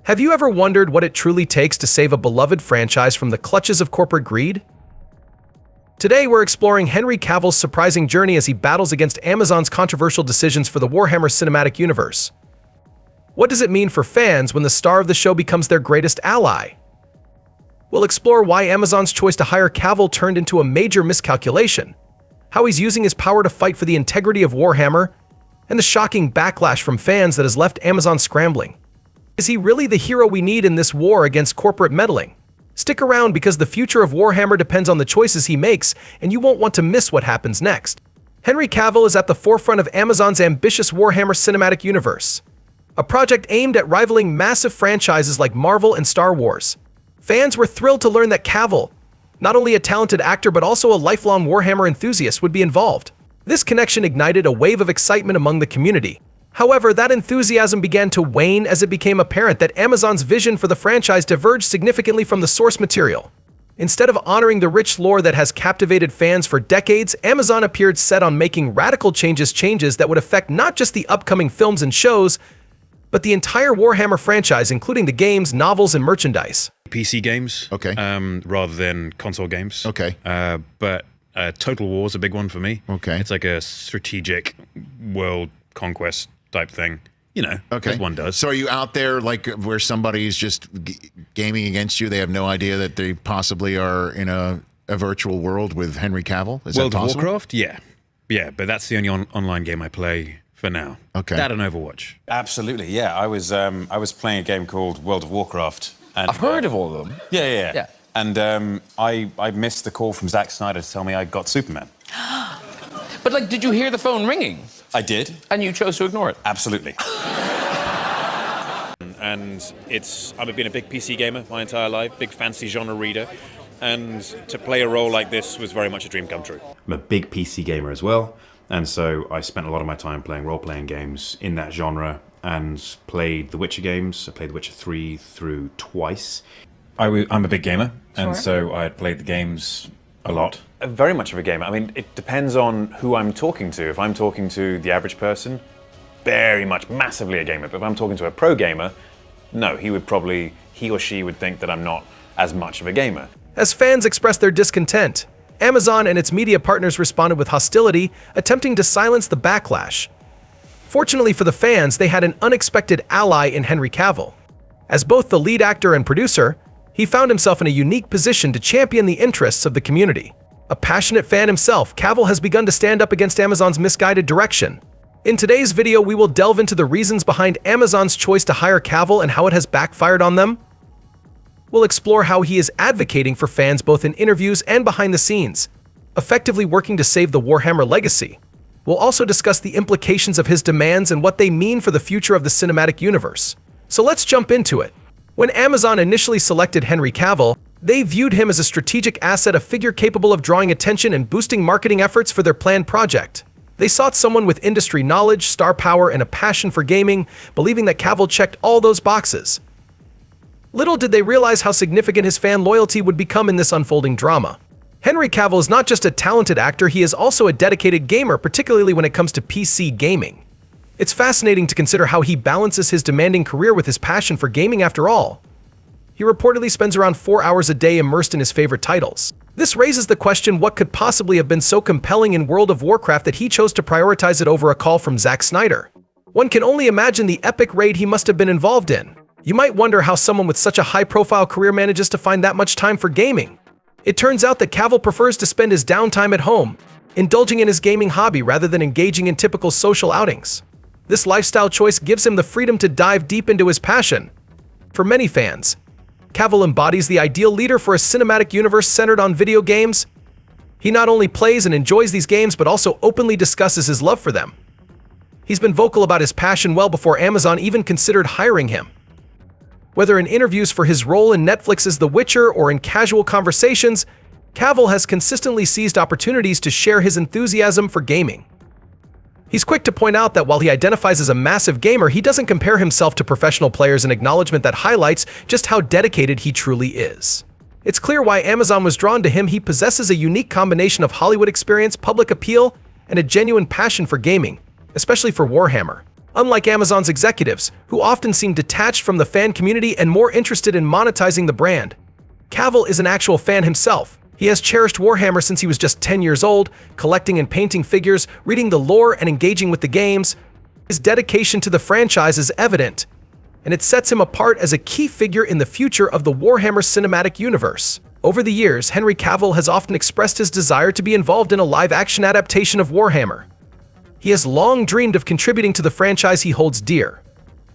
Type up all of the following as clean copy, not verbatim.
Have you ever wondered what it truly takes to save a beloved franchise from the clutches of corporate greed? Today, we're exploring Henry Cavill's surprising journey as he battles against Amazon's controversial decisions for the Warhammer cinematic universe. What does it mean for fans when the star of the show becomes their greatest ally? We'll explore why Amazon's choice to hire Cavill turned into a major miscalculation, how he's using his power to fight for the integrity of Warhammer, and the shocking backlash from fans that has left Amazon scrambling. Is he really the hero we need in this war against corporate meddling? Stick around because the future of Warhammer depends on the choices he makes, and you won't want to miss what happens next. Henry Cavill is at the forefront of Amazon's ambitious Warhammer cinematic universe, a project aimed at rivaling massive franchises like Marvel and Star Wars. Fans were thrilled to learn that Cavill, not only a talented actor but also a lifelong Warhammer enthusiast, would be involved. This connection ignited a wave of excitement among the community. However, that enthusiasm began to wane as it became apparent that Amazon's vision for the franchise diverged significantly from the source material. Instead of honoring the rich lore that has captivated fans for decades, Amazon appeared set on making radical changes that would affect not just the upcoming films and shows, but the entire Warhammer franchise, including the games, novels, and merchandise. PC games, okay, rather than console games. Okay. But Total War is a big one for me. Okay. It's like a strategic world conquest type thing, you know, as one does. So are you out there like where somebody's just gaming against you? They have no idea that they possibly are in a virtual world with Henry Cavill? Is World that of possible? Warcraft? Yeah. Yeah, but that's the only online game I play for now. Okay. That and Overwatch. Absolutely, yeah. I was playing a game called World of Warcraft. And, I've heard of all of them. Yeah. And I missed the call from Zack Snyder to tell me I got Superman. But, like, did you hear the phone ringing? I did. And you chose to ignore it? Absolutely. And I've been a big PC gamer my entire life, big fantasy genre reader, and to play a role like this was very much a dream come true. I'm a big PC gamer as well, and so I spent a lot of my time playing role-playing games in that genre and played the Witcher games. I played The Witcher 3 through twice. I'm a big gamer, and so I played the games a lot. Very much of a gamer. I mean, it depends on who I'm talking to. If I'm talking to the average person, very much, massively a gamer. But if I'm talking to a pro gamer, no, he or she would think that I'm not as much of a gamer. As fans expressed their discontent, Amazon and its media partners responded with hostility, attempting to silence the backlash. Fortunately for the fans, they had an unexpected ally in Henry Cavill. As both the lead actor and producer, he found himself in a unique position to champion the interests of the community. A passionate fan himself, Cavill has begun to stand up against Amazon's misguided direction. In today's video, we will delve into the reasons behind Amazon's choice to hire Cavill and how it has backfired on them. We'll explore how he is advocating for fans both in interviews and behind the scenes, effectively working to save the Warhammer legacy. We'll also discuss the implications of his demands and what they mean for the future of the cinematic universe. So let's jump into it. When Amazon initially selected Henry Cavill, they viewed him as a strategic asset, a figure capable of drawing attention and boosting marketing efforts for their planned project. They sought someone with industry knowledge, star power, and a passion for gaming, believing that Cavill checked all those boxes. Little did they realize how significant his fan loyalty would become in this unfolding drama. Henry Cavill is not just a talented actor, he is also a dedicated gamer, particularly when it comes to PC gaming. It's fascinating to consider how he balances his demanding career with his passion for gaming. After all, he reportedly spends around 4 hours a day immersed in his favorite titles. This raises the question, what could possibly have been so compelling in World of Warcraft that he chose to prioritize it over a call from Zack Snyder? One can only imagine the epic raid he must have been involved in. You might wonder how someone with such a high-profile career manages to find that much time for gaming. It turns out that Cavill prefers to spend his downtime at home, indulging in his gaming hobby rather than engaging in typical social outings. This lifestyle choice gives him the freedom to dive deep into his passion. For many fans, Cavill embodies the ideal leader for a cinematic universe centered on video games. He not only plays and enjoys these games, but also openly discusses his love for them. He's been vocal about his passion well before Amazon even considered hiring him. Whether in interviews for his role in Netflix's The Witcher or in casual conversations, Cavill has consistently seized opportunities to share his enthusiasm for gaming. He's quick to point out that while he identifies as a massive gamer, he doesn't compare himself to professional players, an acknowledgement that highlights just how dedicated he truly is. It's clear why Amazon was drawn to him. He possesses a unique combination of Hollywood experience, public appeal, and a genuine passion for gaming, especially for Warhammer. Unlike Amazon's executives, who often seem detached from the fan community and more interested in monetizing the brand, Cavill is an actual fan himself. He has cherished Warhammer since he was just 10 years old, collecting and painting figures, reading the lore, and engaging with the games. His dedication to the franchise is evident, and it sets him apart as a key figure in the future of the Warhammer cinematic universe. Over the years, Henry Cavill has often expressed his desire to be involved in a live-action adaptation of Warhammer. He has long dreamed of contributing to the franchise he holds dear.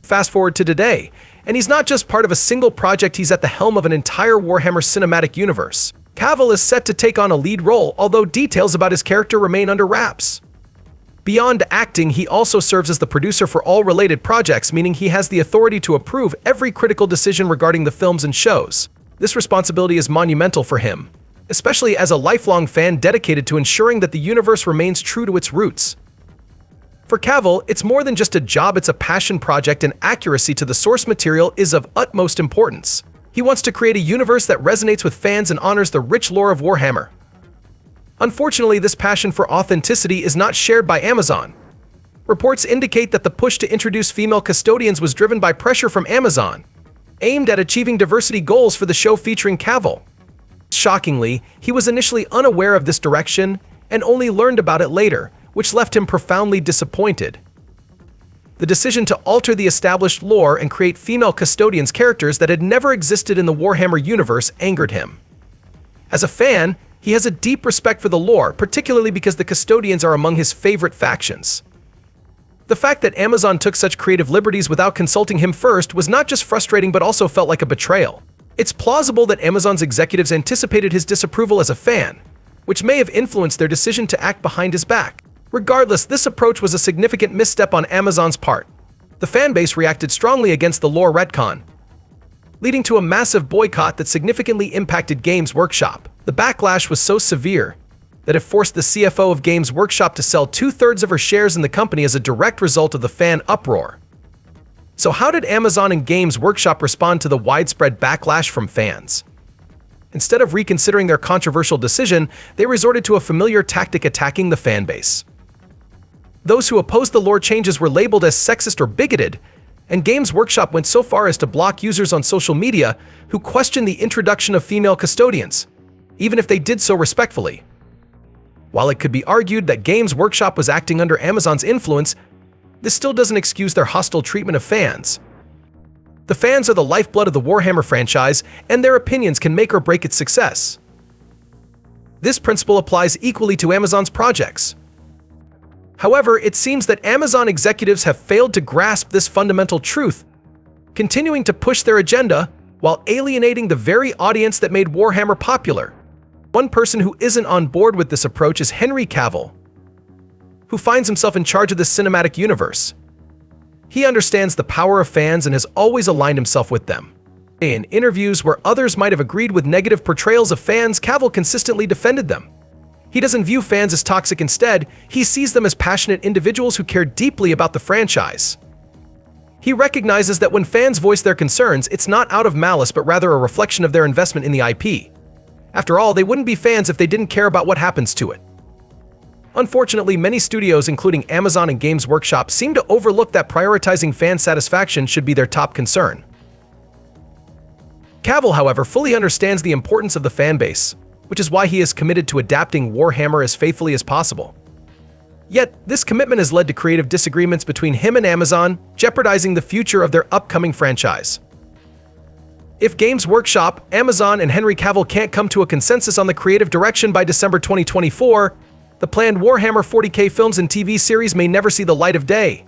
Fast forward to today, and he's not just part of a single project, he's at the helm of an entire Warhammer cinematic universe. Cavill is set to take on a lead role, although details about his character remain under wraps. Beyond acting, he also serves as the producer for all related projects, meaning he has the authority to approve every critical decision regarding the films and shows. This responsibility is monumental for him, especially as a lifelong fan dedicated to ensuring that the universe remains true to its roots. For Cavill, it's more than just a job, it's a passion project, and accuracy to the source material is of utmost importance. He wants to create a universe that resonates with fans and honors the rich lore of Warhammer. Unfortunately, this passion for authenticity is not shared by Amazon. Reports indicate that the push to introduce female custodians was driven by pressure from Amazon, aimed at achieving diversity goals for the show featuring Cavill. Shockingly, he was initially unaware of this direction and only learned about it later, which left him profoundly disappointed. The decision to alter the established lore and create female custodians characters that had never existed in the Warhammer universe angered him. As a fan, he has a deep respect for the lore, particularly because the custodians are among his favorite factions. The fact that Amazon took such creative liberties without consulting him first was not just frustrating but also felt like a betrayal. It's plausible that Amazon's executives anticipated his disapproval as a fan, which may have influenced their decision to act behind his back. Regardless, this approach was a significant misstep on Amazon's part. The fanbase reacted strongly against the lore retcon, leading to a massive boycott that significantly impacted Games Workshop. The backlash was so severe that it forced the CFO of Games Workshop to sell 2/3 of her shares in the company as a direct result of the fan uproar. So how did Amazon and Games Workshop respond to the widespread backlash from fans? Instead of reconsidering their controversial decision, they resorted to a familiar tactic: attacking the fanbase. Those who opposed the lore changes were labeled as sexist or bigoted, and Games Workshop went so far as to block users on social media who questioned the introduction of female custodians, even if they did so respectfully. While it could be argued that Games Workshop was acting under Amazon's influence, this still doesn't excuse their hostile treatment of fans. The fans are the lifeblood of the Warhammer franchise, and their opinions can make or break its success. This principle applies equally to Amazon's projects. However, it seems that Amazon executives have failed to grasp this fundamental truth, continuing to push their agenda while alienating the very audience that made Warhammer popular. One person who isn't on board with this approach is Henry Cavill, who finds himself in charge of this cinematic universe. He understands the power of fans and has always aligned himself with them. In interviews where others might have agreed with negative portrayals of fans, Cavill consistently defended them. He doesn't view fans as toxic. Instead, he sees them as passionate individuals who care deeply about the franchise. He recognizes that when fans voice their concerns, it's not out of malice but rather a reflection of their investment in the IP. After all, they wouldn't be fans if they didn't care about what happens to it. Unfortunately, many studios, including Amazon and Games Workshop, seem to overlook that prioritizing fan satisfaction should be their top concern. Cavill, however, fully understands the importance of the fanbase, which is why he is committed to adapting Warhammer as faithfully as possible. Yet, this commitment has led to creative disagreements between him and Amazon, jeopardizing the future of their upcoming franchise. If Games Workshop, Amazon, and Henry Cavill can't come to a consensus on the creative direction by December 2024, the planned Warhammer 40K films and TV series may never see the light of day.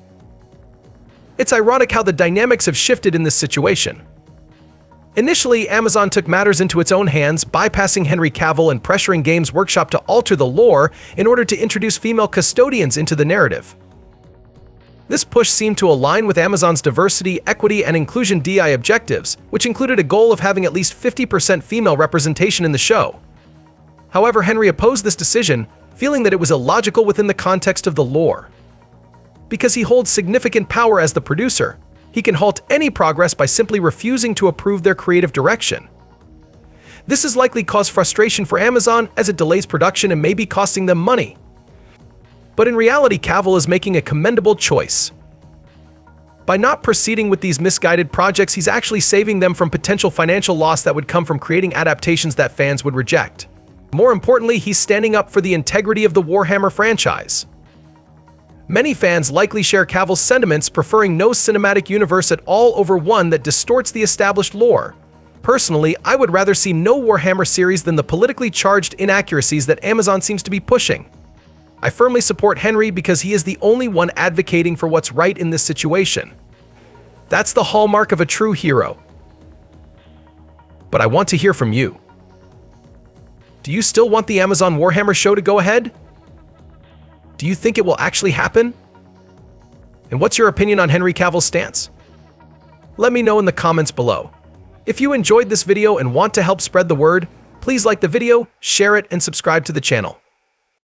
It's ironic how the dynamics have shifted in this situation. Initially, Amazon took matters into its own hands, bypassing Henry Cavill and pressuring Games Workshop to alter the lore in order to introduce female custodians into the narrative. This push seemed to align with Amazon's diversity, equity, and inclusion DI objectives, which included a goal of having at least 50% female representation in the show. However, Henry opposed this decision, feeling that it was illogical within the context of the lore. Because he holds significant power as the producer, he can halt any progress by simply refusing to approve their creative direction. This has likely caused frustration for Amazon as it delays production and may be costing them money. But in reality, Cavill is making a commendable choice. By not proceeding with these misguided projects, he's actually saving them from potential financial loss that would come from creating adaptations that fans would reject. More importantly, he's standing up for the integrity of the Warhammer franchise. Many fans likely share Cavill's sentiments, preferring no cinematic universe at all over one that distorts the established lore. Personally, I would rather see no Warhammer series than the politically charged inaccuracies that Amazon seems to be pushing. I firmly support Henry because he is the only one advocating for what's right in this situation. That's the hallmark of a true hero. But I want to hear from you. Do you still want the Amazon Warhammer show to go ahead? Do you think it will actually happen? And what's your opinion on Henry Cavill's stance? Let me know in the comments below. If you enjoyed this video and want to help spread the word, please like the video, share it, and subscribe to the channel.